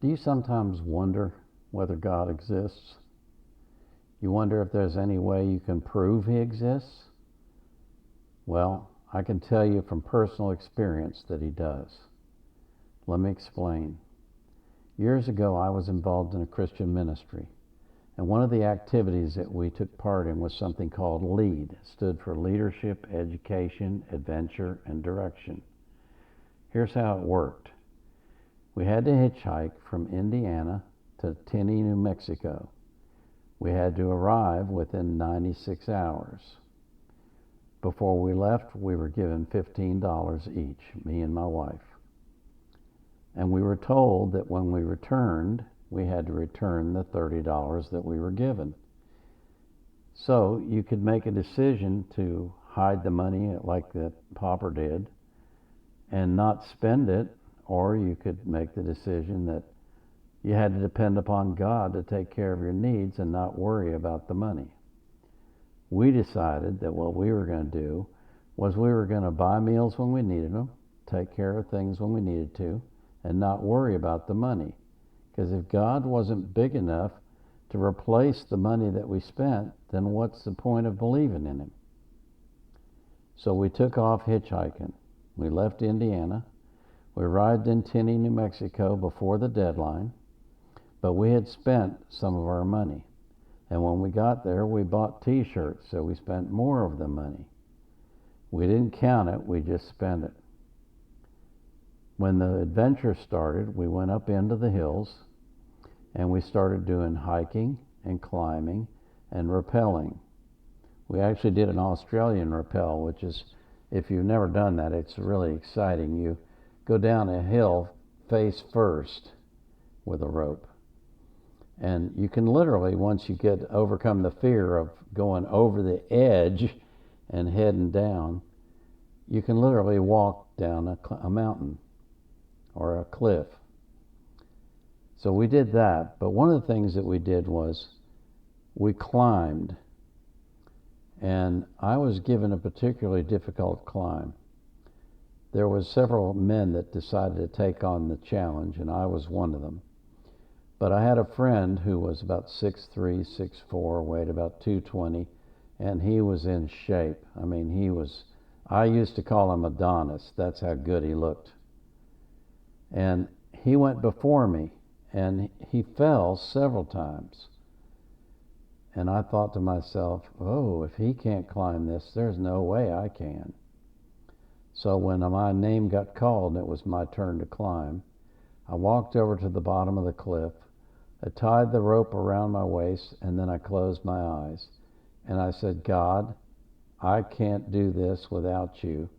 Do you sometimes wonder whether God exists? You wonder if there's any way you can prove He exists? Well, I can tell you from personal experience that He does. Let me explain. Years ago, I was involved in a Christian ministry, and one of the activities that we took part in was something called LEAD. It stood for Leadership, Education, Adventure, and Direction. Here's how it worked. We had to hitchhike from Indiana to Tenney, New Mexico. We had to arrive within 96 hours. Before we left, we were given $15 each, me and my wife. And we were told that when we returned, we had to return the $30 that we were given. So you could make a decision to hide the money like the pauper did and not spend it, or you could make the decision that you had to depend upon God to take care of your needs and not worry about the money. We decided that what we were going to do was we were going to buy meals when we needed them, take care of things when we needed to, and not worry about the money. Because if God wasn't big enough to replace the money that we spent, then what's the point of believing in Him? So we took off hitchhiking. We left Indiana. We arrived in Tenney, New Mexico before the deadline, but we had spent some of our money. And when we got there, we bought t-shirts, so we spent more of the money. We didn't count it, we just spent it. When the adventure started, we went up into the hills, and we started doing hiking and climbing and rappelling. We actually did an Australian rappel, which is, if you've never done that, it's really exciting. You go down a hill face first with a rope. And you can literally, once you overcome the fear of going over the edge and heading down, you can literally walk down a mountain or a cliff. So we did that, but one of the things that we did was we climbed. And I was given a particularly difficult climb. There was several men that decided to take on the challenge, and I was one of them. But I had a friend who was about 6'3", 6'4", weighed about 220, and he was in shape. I mean, I used to call him Adonis. That's how good he looked. And he went before me, and he fell several times. And I thought to myself, oh, if he can't climb this, there's no way I can. So when my name got called and it was my turn to climb, I walked over to the bottom of the cliff. I tied the rope around my waist, and then I closed my eyes. And I said, God, I can't do this without you.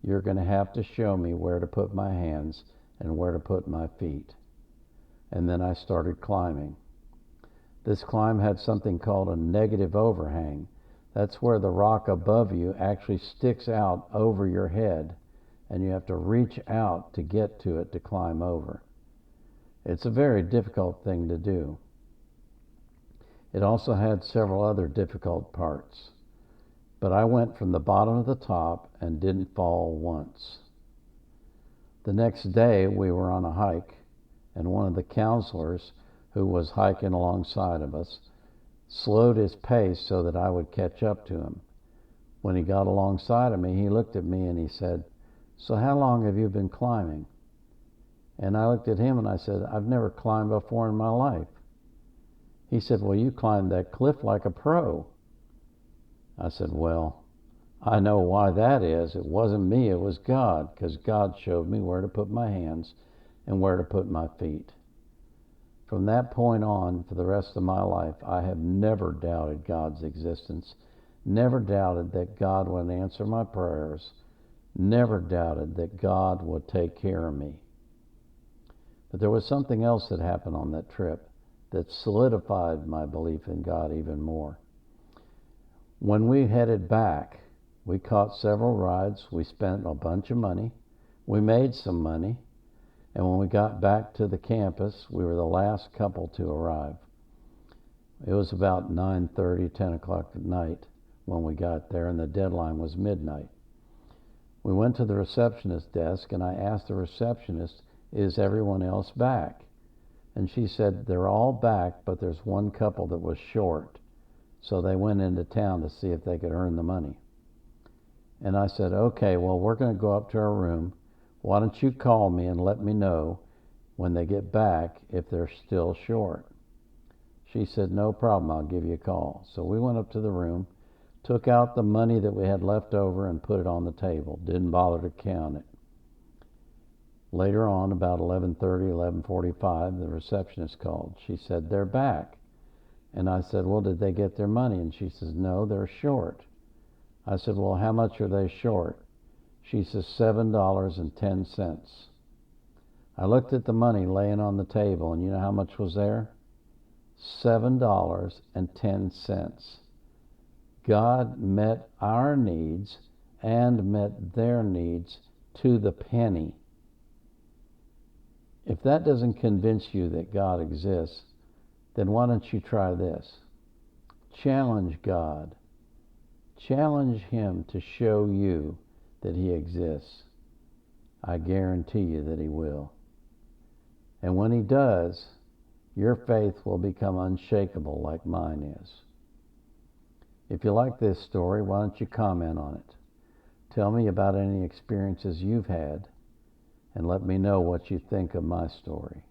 You're going to have to show me where to put my hands and where to put my feet. And then I started climbing. This climb had something called a negative overhang. That's where the rock above you actually sticks out over your head, and you have to reach out to get to it to climb over. It's a very difficult thing to do. It also had several other difficult parts. But I went from the bottom to the top and didn't fall once. The next day we were on a hike, and one of the counselors who was hiking alongside of us slowed his pace so that I would catch up to him. When he got alongside of me, he looked at me and he said, so how long have you been climbing? And I looked at him and I said, I've never climbed before in my life. He said, well, you climbed that cliff like a pro. I said, well, I know why that is. It wasn't me, it was God, because God showed me where to put my hands and where to put my feet. From that point on, for the rest of my life, I have never doubted God's existence, never doubted that God would answer my prayers, never doubted that God would take care of me. But there was something else that happened on that trip that solidified my belief in God even more. When we headed back, we caught several rides, we spent a bunch of money, we made some money, and when we got back to the campus, we were the last couple to arrive. It was about 9:30, 10 o'clock at night when we got there, and the deadline was midnight. We went to the receptionist desk, and I asked the receptionist, is everyone else back? And she said, they're all back, but there's one couple that was short. So they went into town to see if they could earn the money. And I said, okay, well, we're going to go up to our room. Why don't you call me and let me know when they get back if they're still short? She said, no problem, I'll give you a call. So we went up to the room, took out the money that we had left over and put it on the table. Didn't bother to count it. Later on, about 11:30, 11:45, the receptionist called. She said, they're back. And I said, well, did they get their money? And she says, no, they're short. I said, well, how much are they short? She says, $7.10. I looked at the money laying on the table, and you know how much was there? $7.10. God met our needs and met their needs to the penny. If that doesn't convince you that God exists, then why don't you try this? Challenge God. Challenge Him to show you that He exists. I guarantee you that He will. And when He does, your faith will become unshakable like mine is. If you like this story, why don't you comment on it? Tell me about any experiences you've had, and let me know what you think of my story.